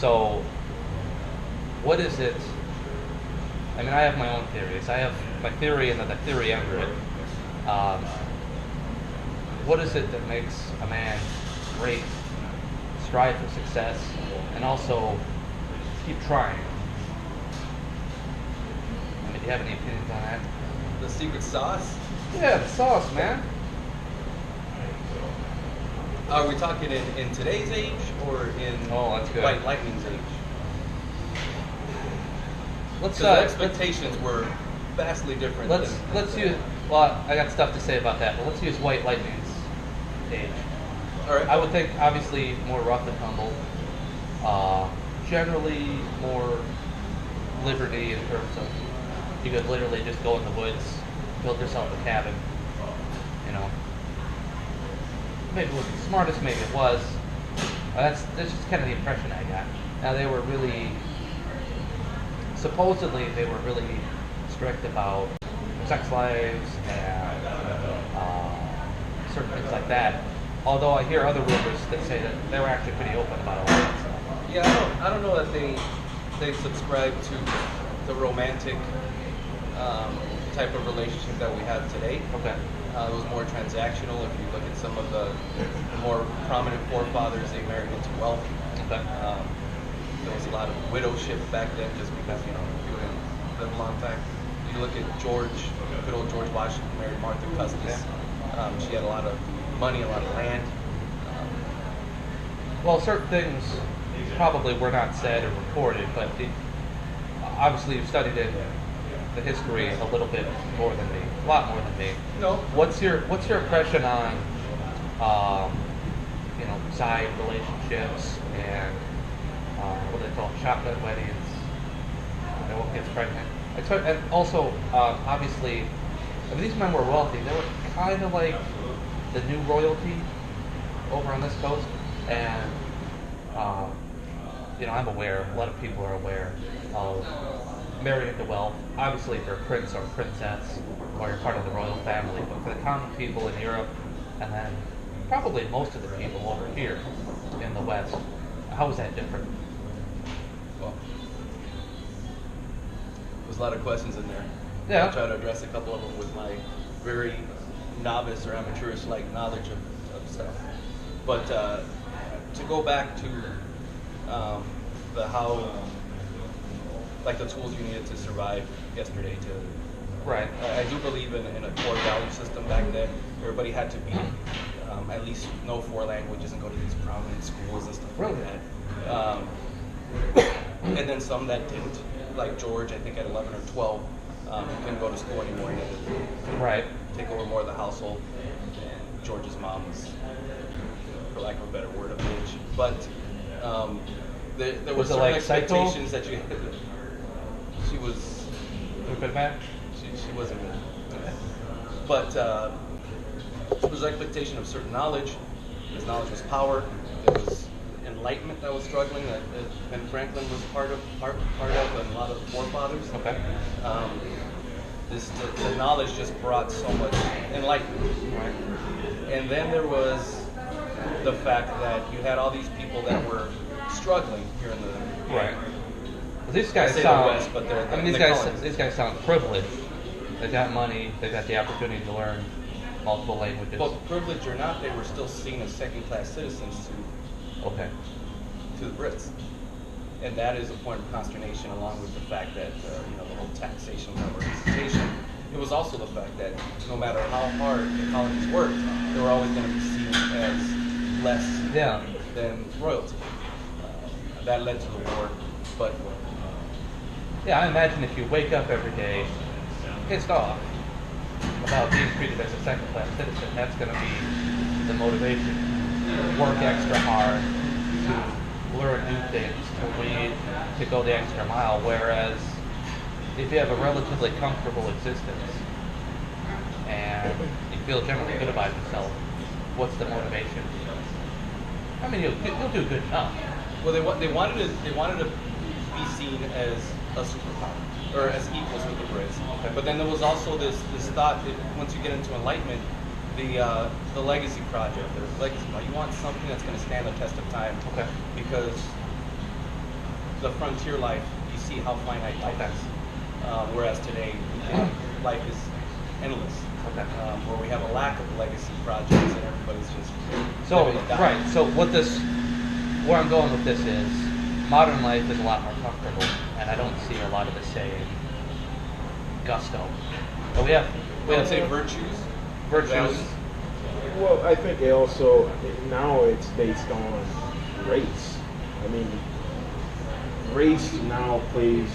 So, what is it? I mean, I have my own theories. I have my theory and then the theory under it. What is it that makes a man great, strive for success, and also keep trying? I mean, do you have any opinions on that? The secret sauce? Yeah, the sauce, man. Are we talking in today's age or in that's good. White Lightning's age? Let's The expectations were vastly different. Let's use. Well, I got stuff to say about that, but let's use White Lightning's age. All right. I would think obviously more rough and tumble. Generally more liberty in terms of you could literally just go in the woods, build yourself a cabin. You know, maybe it wasn't the smartest, maybe it was. That's just kind of the impression I got. Now they were really, supposedly they were really strict about sex lives and certain things like that. Although I hear other rumors that say that they were actually pretty open about all that stuff. Yeah, I don't know that they subscribe to the romantic type of relationship that we have today. Okay. It was more transactional. If you look at some of the more prominent forefathers, they married into wealth. Okay. There was a lot of widowship back then, just because people didn't live a long time. You look at George, good old George Washington married Martha Custis. Yeah. She had a lot of money, a lot of land. Well, certain things probably were not said or recorded, but obviously you've studied it, the history a little bit more than me, a lot more than me. No. What's your impression on side relationships and what do they call it, shotgun weddings? No one gets pregnant. And also, obviously, I mean, these men were wealthy. They were kind of like the new royalty over on this coast, and I'm aware. A lot of people are aware of marrying into wealth. Obviously, if you're a prince or a princess, or you're part of the royal family, but for the common people in Europe, and then probably most of the people over here in the West, how is that different? Well, there's a lot of questions in there. Yeah. I'll try to address a couple of them with my very novice or amateurish-like knowledge of stuff. But to go back to the tools you needed to survive yesterday. Right. I do believe in a core value system back then. Everybody had to be at least know 4 languages and go to these prominent schools and stuff like that. And then some that didn't, like George, I think at 11 or 12, he couldn't go to school anymore. He had to take over more of the household. And George's mom was, for lack of a better word, a bitch. But there were certain expectations that you had to. She was a good man. She wasn't good. But there was an expectation of certain knowledge. This knowledge was power. There was enlightenment that was struggling that Ben Franklin was part of, and a lot of the forefathers. Okay. The knowledge just brought so much enlightenment. Right. And then there was the fact that you had all these people that were struggling here in the right. Well, these guys sound. West, but these guys sound privileged. They got money. They got the opportunity to learn multiple languages. But privileged or not, they were still seen as second-class citizens to the Brits, and that is a point of consternation, along with the fact that the whole taxation of representation. It was also the fact that no matter how hard the colonies worked, they were always going to be seen as less than royalty. That led to the war, but I imagine if you wake up every day pissed off about being treated as a second-class citizen, that's going to be the motivation. Work extra hard, to learn new things, to read, to go the extra mile. Whereas if you have a relatively comfortable existence and you feel generally good about yourself, what's the motivation? I mean, you'll do good enough. Well, they wanted to be seen as a superpower or as equals with the Brits. Okay. But then there was also this thought that once you get into Enlightenment, the legacy project, you want something that's going to stand the test of time. Okay. Because the frontier life, you see how finite life is. Whereas today, life is endless. Where we have a lack of legacy projects and everybody's just living and dying. Right. So where I'm going with this is, modern life is a lot more comfortable, and I don't see a lot of the same gusto. But I would say virtues. Virtues. Well, I think they also, now it's based on race. I mean, race now plays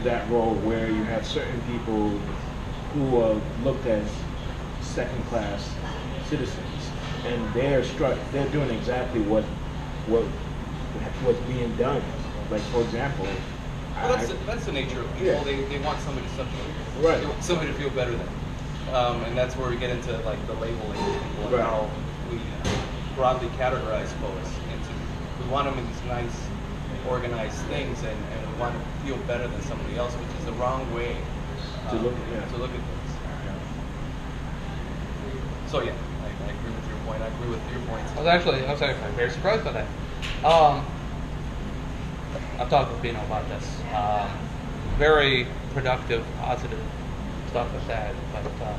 that role where you have certain people who are looked as second-class citizens, and they're doing exactly what's being done. Like, for example, well, that's the nature of people. Yeah. They want somebody to subjugate. Right. They want somebody to feel better than. And that's where we get into like the labeling of people and how we broadly categorize folks into. We want them in these nice, organized things, and we want to feel better than somebody else, which is the wrong way to look at things. So yeah, I agree with your point. I agree with your points. I was actually very surprised by that. I've talked with Bino about this. Very productive, positive stuff with that. But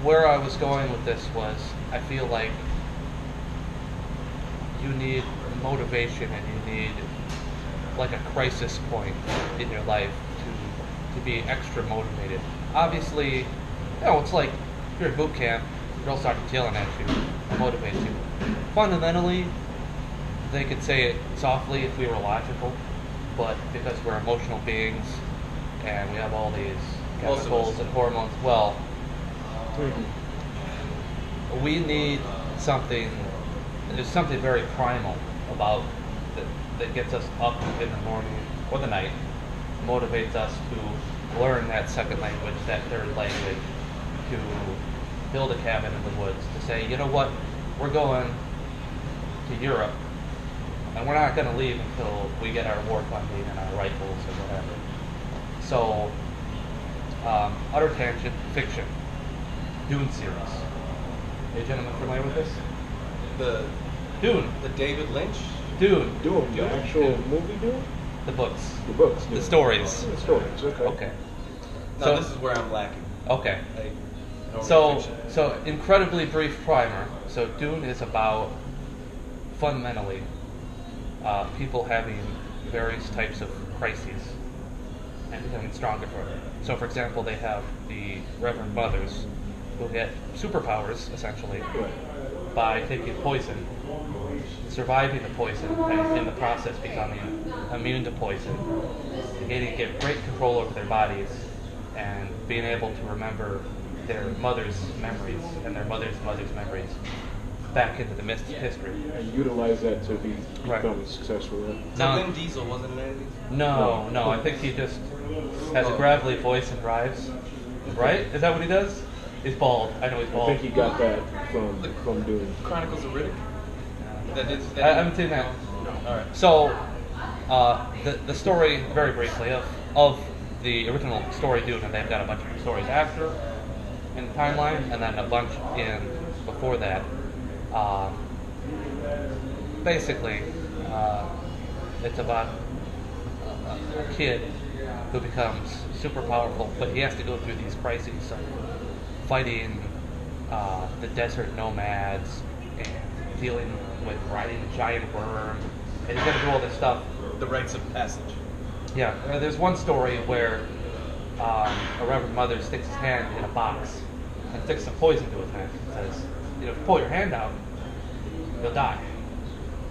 where I was going with this was, I feel like you need motivation, and you need like a crisis point in your life to be extra motivated. Obviously, it's like you're at boot camp, girls start yelling at you, it motivates you. Fundamentally, they could say it softly if we were logical, but because we're emotional beings and we have all these chemicals and hormones, we need something. There's something very primal about that gets us up in the morning or the night, motivates us to learn that second language, that third language, to build a cabin in the woods, to say, you know what, we're going to Europe, and we're not going to leave until we get our war funding and our rifles or whatever. So, utter tangent, fiction, Dune series. Are you gentlemen familiar with this? Dune. The David Lynch? Dune, the actual movie Dune? The books. The books. The stories. The stories, okay. Okay. Now this is where I'm lacking. Okay. So incredibly brief primer. So Dune is about, fundamentally, people having various types of crises and becoming stronger from it. So for example, they have the Reverend Mothers who get superpowers, essentially, by taking poison, surviving the poison, and in the process becoming immune to poison, getting great control over their bodies, and being able to remember their mother's memories and their mother's memories back into the mist of history. And utilize that to become successful. So Vin Diesel wasn't in any of these? No. I think he just has a gravelly voice and drives. Right? Is that what he does? He's bald. I know he's bald. I think he got that from Dune. Chronicles of Riddick? I haven't seen that. No. All right. So, the story, very briefly, of the original story Dune, and they've got a bunch of stories after in the timeline, and then a bunch in before that. Basically, it's about a kid who becomes super powerful, but he has to go through these crises of fighting the desert nomads and dealing with riding a giant worm, and he's got to do all this stuff. The rites of passage. Yeah, there's one story where a Reverend Mother sticks his hand in a box and sticks some poison to his hand and says, if you pull your hand out, you'll die.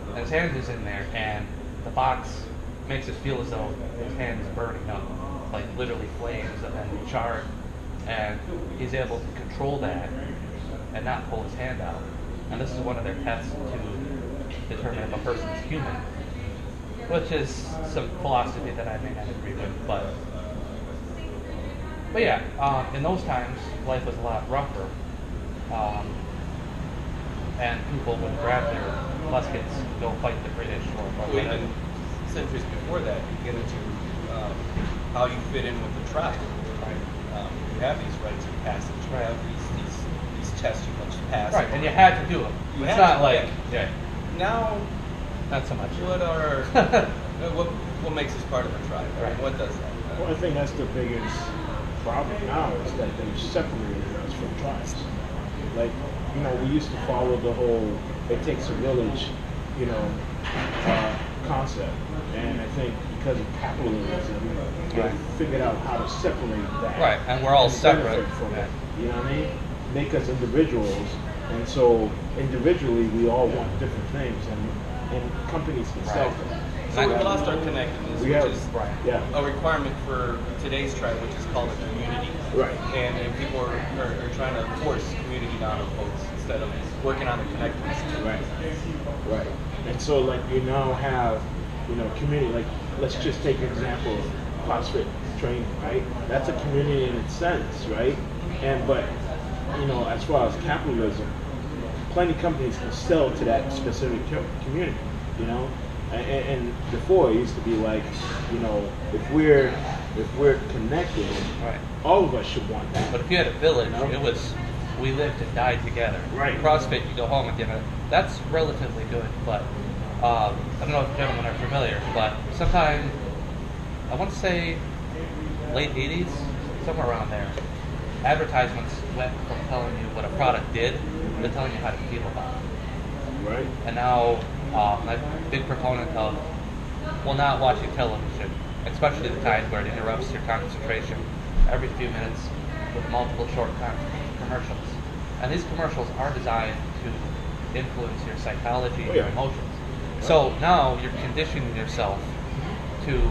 And his hand is in there, and the box makes it feel as though his hand is burning up, like literally flames and charred. And he's able to control that and not pull his hand out. And this is one of their tests to determine if a person is human, which is some philosophy that I may not agree with, but yeah, in those times, life was a lot rougher, and people would grab their muskets and go fight the British or whatever. Even centuries before that, you get into how you fit in with the tribe. You have these rites of passage. You have these tests you must pass. Right, and you had to do them. It's not like now Not so much. What are what makes us part of a tribe? Right. What does that? Well, I think that's the biggest problem now is that they've separated us from tribes. Like, we used to follow the whole "it takes a village," concept, and I think because of capitalism, they figured out how to separate that. Right, and we're all separate from it. You know what I mean? Make us individuals, and so individually we all want different things, and companies can sell them. So we've lost our connectedness, which is a requirement for today's tribe, which is called a community. Right. And people are trying to force community down on folks instead of working on the connectedness. Right. Right. And so, like, you now have, community. Like, let's just take an example of CrossFit training, right? That's a community in its sense, right? But as far as capitalism, plenty of companies can sell to that specific community, And before it used to be like, if we're connected, all of us should want that. But if you had a village, it was we lived and died together. Right. CrossFit, you go home at the end of it. That's relatively good, but I don't know if gentlemen are familiar, but sometime, I want to say late 80s, somewhere around there, advertisements went from telling you what a product did to telling you how to feel about it. Right. And now, I'm a big proponent of, not watching television, especially the kind where it interrupts your concentration every few minutes with multiple short commercials. And these commercials are designed to influence your psychology and your emotions. So now you're conditioning yourself to,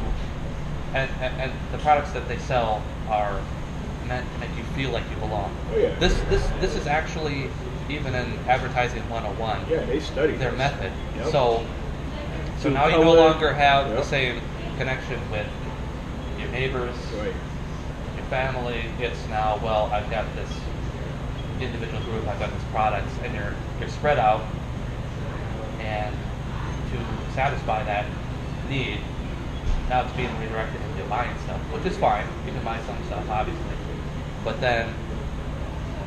and the products that they sell are meant to make you feel like you belong. This is actually even in advertising 101. Yeah, they study their method. Yep. So now you no longer have the same connection with your neighbors, your family. It's now, I've got this individual group, I've got this products, and you're spread out, and to satisfy that need, now it's being redirected into buying stuff, which is fine. You can buy some stuff, obviously, but then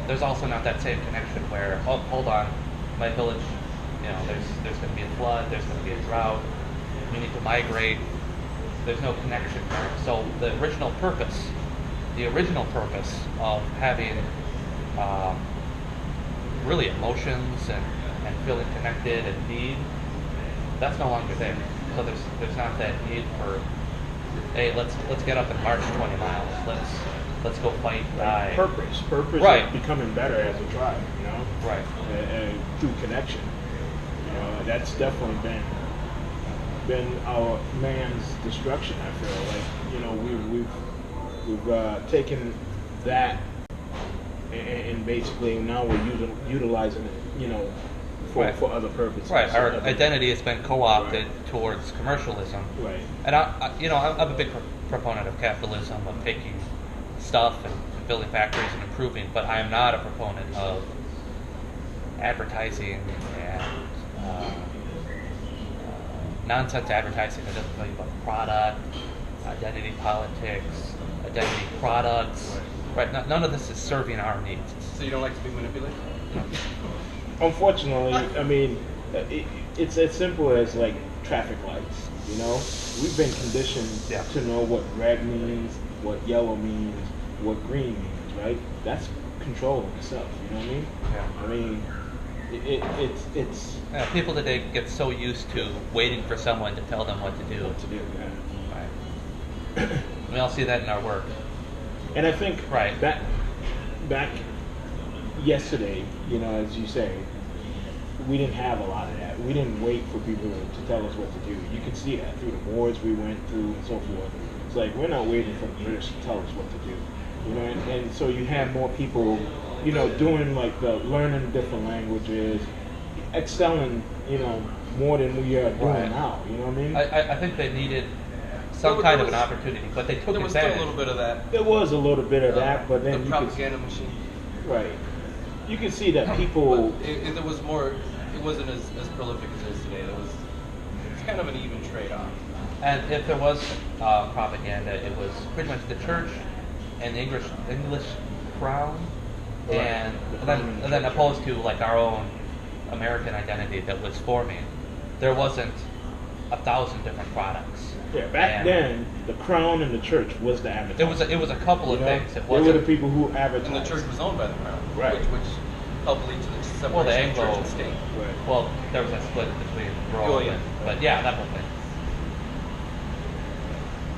there's also not that same connection where, hold on, my village, there's going to be a flood, there's going to be a drought, we need to migrate. There's no connection there. So the original purpose of having really emotions and feeling connected and need, that's no longer there. So there's not that need for, hey, let's get up and march 20 miles. Let's go fight, die. Purpose is becoming better as a tribe, Right. And through connection, that's definitely been our man's destruction. I feel like we've taken that and basically now we're utilizing it, for other purposes. Right. Our identity has been co-opted towards commercialism. Right. And I'm a big proponent of capitalism, of taking stuff and building factories and improving, but I am not a proponent of advertising and nonsense advertising that doesn't tell you about product, identity politics, identity products. Right. None of this is serving our needs. So you don't like to be manipulated? No. Unfortunately, I mean, it's as simple as like traffic lights. We've been conditioned to know what red means, what yellow means, what green means, right? That's control in itself. You know what I mean? Yeah. I mean, it's. People today get so used to waiting for someone to tell them what to do. Yeah. Right. We all see that in our work. And I think back yesterday, as you say, we didn't have a lot of that. We didn't wait for people to tell us what to do. You can see that through the wars we went through and so forth. It's like we're not waiting for the British to tell us what to do. And so you have more people, doing like the learning different languages, excelling, more than we are doing now. You know what I mean? I think they needed some kind of an opportunity, but they took advantage. There was still a little bit of that. There was a little bit of that, but then the propaganda machine. Right. You can see that people. There was more. It wasn't as prolific as it is today. It's kind of an even trade-off. And if there was propaganda, it was pretty much the church and the English crown, and then opposed to like our own American identity that was forming. There wasn't 1,000 different products. Yeah, back And then, the crown and the church was the advertising. it was a couple of things. It They were wasn't the people who advertised. And the church was owned by the crown, Right. which helped lead to the separation Well, the of church Anglo- and state. Right. well, there was that split between Rome Oh, yeah. but yeah, that whole thing.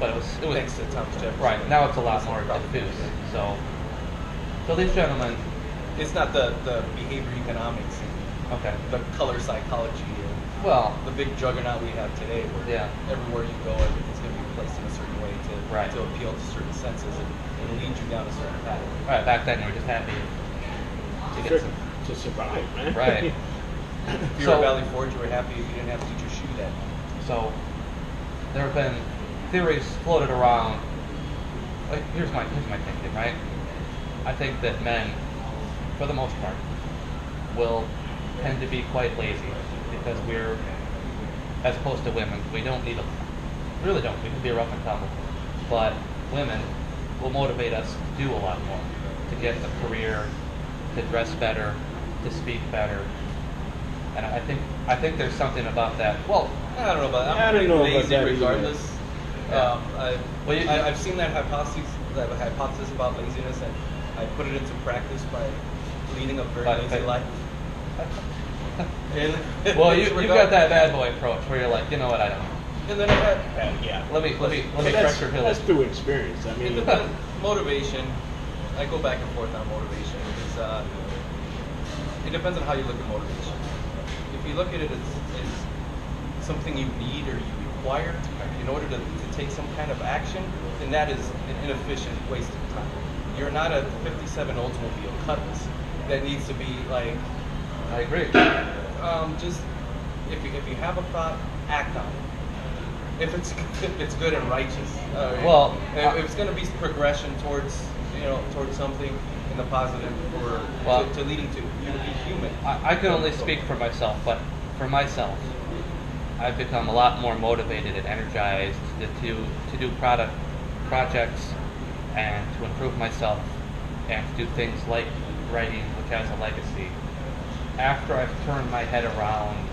But it was Thanks to Thomas Jefferson. right now it's a lot more diffuse. So these gentlemen, It's not the behavior economics, okay, the color psychology, and well, the big juggernaut we have today, where Yeah. everywhere you go, everything's going to be placed in a certain way Right. to appeal to certain senses and lead you down a certain path. right back then you were just happy to get some. To survive, man. Right. If you were So- at Valley Forge, you were happy if you didn't have to eat your shoe that day. So there have been theories floated around. Like here's my thinking, right? I think that men, for the most part, will tend to be quite lazy because we're, as opposed to women, we don't need a, really don't. We can be rough and tumble, but women will motivate us to do a lot more, to get a career, to dress better, to speak better. And I think there's something about that. Well, I don't know about that. I I'm don't know about lazy that either. regardless. Yeah. I've seen that hypothesis about laziness, and I put it into practice by leading a very lazy life. well, you've got that bad boy approach where you're like, you know what, I don't know. And then I had, Yeah. Let me But correct your that's village. through experience. I mean, motivation. I go back and forth on motivation. It depends on how you look at motivation. If you look at it as something you need or you require in order to take some kind of action, then that is an inefficient waste of time. You're not a 57 Oldsmobile Cutlass that needs to be like, I agree. just if you have a thought, act on it. If it's good and righteous. Well, if it's going to be progression towards something in the positive or to leading to you to be human. I can only speak for myself, but for myself, I've become a lot more motivated and energized to do projects and to improve myself and to do things like writing, which has a legacy. After I've turned my head around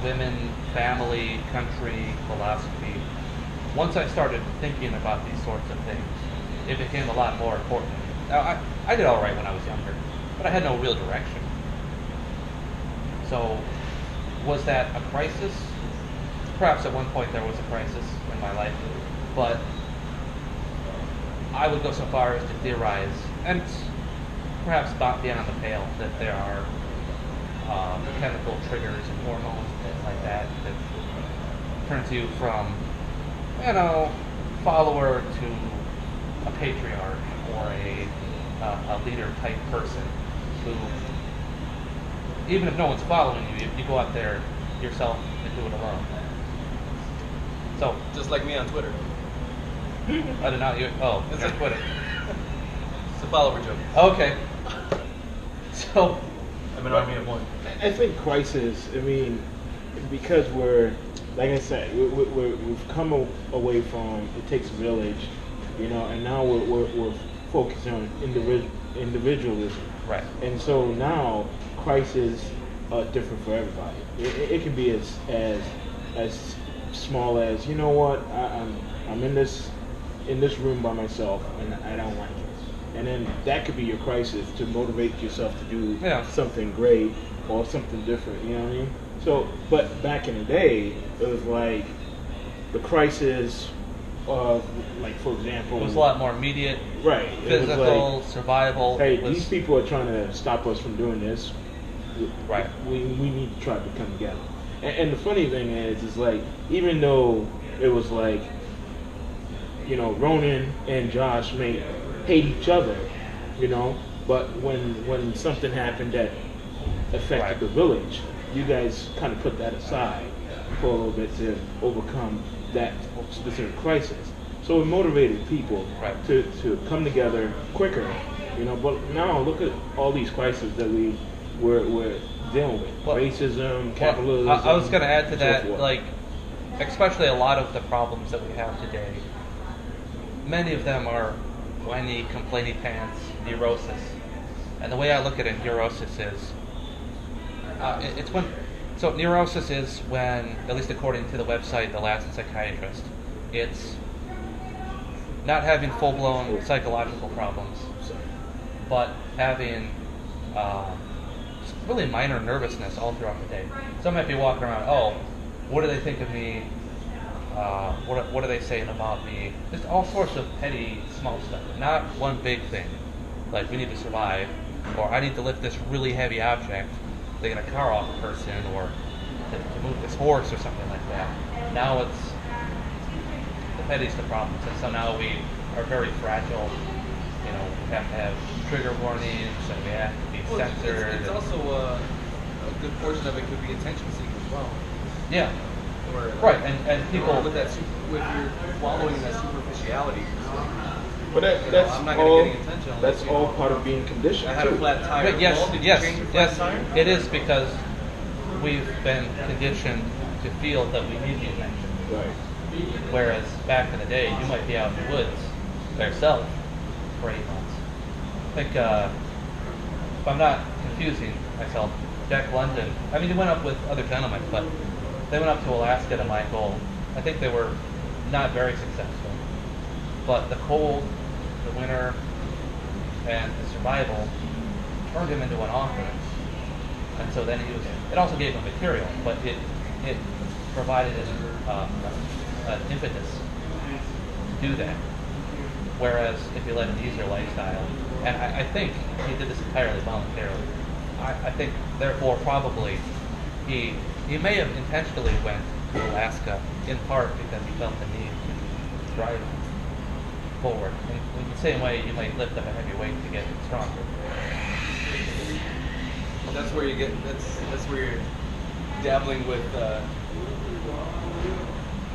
women, family, country, philosophy, once I started thinking about these sorts of things, it became a lot more important. Now, I did all right when I was younger, but I had no real direction. So, was that a crisis? Perhaps at one point there was a crisis in my life, but I would go so far as to theorize, and perhaps beyond the pale, that there are chemical triggers and hormones and things like that turns you from, follower to a patriarch or a leader type person who, even if no one's following you, you go out there yourself and do it alone. So, Just like me on Twitter. I did not. It's on Twitter. It's a follower joke. Okay. So, I'm an army of one. I think crisis. I mean, because we're, like I said, we've come away from it takes a village, and now we're focusing on individualism. right. And so now crises are different for everybody. It can be as small as, you know what, I'm in this room by myself and I don't like it. And then that could be your crisis to motivate yourself to do something great or something different, you know what I mean? So, but back in the day, it was like the crisis of, like, for example, It was a lot more immediate, right? It was physical, like, survival. hey, It was- these people are trying to stop us from doing this. Right. We need to try to come together. And the funny thing is like, even though it was like, Ronan and Josh may hate each other, but when something happened that affected Right. the village, you guys kind of put that aside for a little bit to overcome that specific crisis. So it motivated people Right. to come together quicker, But now look at all these crises that we're dealing with: Well, racism, capitalism. I was going to add to so that, forth. like, especially a lot of the problems that we have today. Many of them are whiny, complainy pants, neurosis. And the way I look at a neurosis is, it's when So neurosis is when, at least according to the website, The Latin Psychiatrist, it's not having full-blown psychological problems, but having really minor nervousness all throughout the day. Some might be walking around, oh, what do they think of me? What are they saying about me? Just all sorts of petty, small stuff. Not one big thing, like we need to survive, or I need to lift this really heavy object to get a car off a person, or to move this horse or something like that. Now it's the pettiest of problems, and so now we are very fragile. You know, we have to have trigger warnings, and we have to be censored. It's also a good portion of it could be attention seeking as well. Yeah. Or, right, and people with that with your following that superficiality. But that's I'm not all. getting attention That's unless, all part of being conditioned. I had a flat tire. But yes, Did you yes, change your flat yes. tire? It is because we've been conditioned to feel that we need the attention. Right. Whereas back in the day, you might be out in the woods by yourself for 8 months. I think, if I'm not confusing myself, Jack London, I mean, he went up with other gentlemen, but they went up to Alaska to mine gold. I think they were not very successful. But the cold, the winter, and the survival turned him into an author. And so then it also gave him material, but it provided an impetus to do that. Whereas if you led an easier lifestyle, and I think he did this entirely voluntarily, I think therefore probably he may have intentionally went to Alaska in part because he felt the need to drive forward. In the same way you might lift up a heavy weight to get stronger. That's where you get. That's where you're dabbling with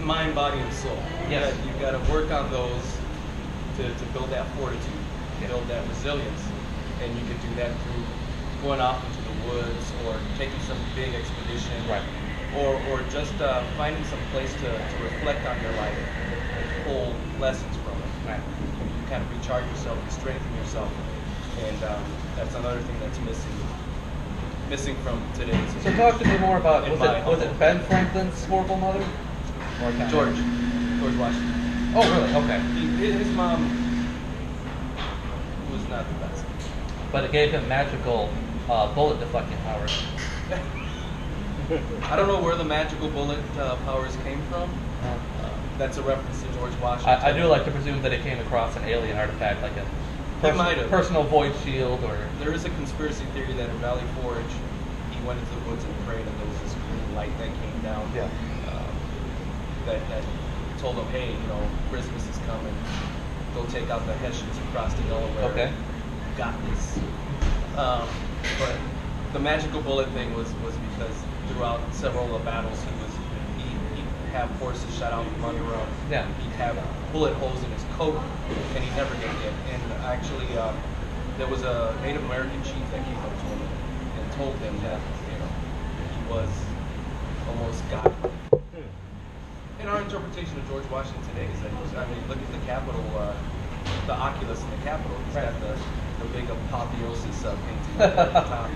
mind, body, and soul. Yes. You've got to work on those to build that fortitude, build that resilience, and you can do that through going off into the woods or taking some big expedition, Right. or just finding some place to reflect on your life and pull lessons from it. Right. You kind of recharge yourself and strengthen yourself, and that's another thing that's missing from today's. So talk to me more about, was it Ben opinion. Franklin's horrible mother? Or George Washington. Oh, really? Okay. His mom was not the best. But it gave him magical bullet deflecting powers. I don't know where the magical bullet powers came from. That's a reference to George Washington. I do like to presume that it came across an alien artifact, like It might have. personal void shield, or There is a conspiracy theory that in Valley Forge, he went into the woods and prayed, and there was this green light that came down. Yeah. That told him, hey, Christmas is coming. Go take out the Hessians across the Delaware. Okay. Got this. But the magical bullet thing was because throughout several of the battles, he'd have horses shot out from under him. Yeah. He'd have bullet holes in his coat, and he'd never get hit. And actually, there was a Native American chief that came up to him and told him that he was almost God. And our interpretation of George Washington today is that look at the Capitol, the Oculus in the Capitol. He's got the big apotheosis painting at the top.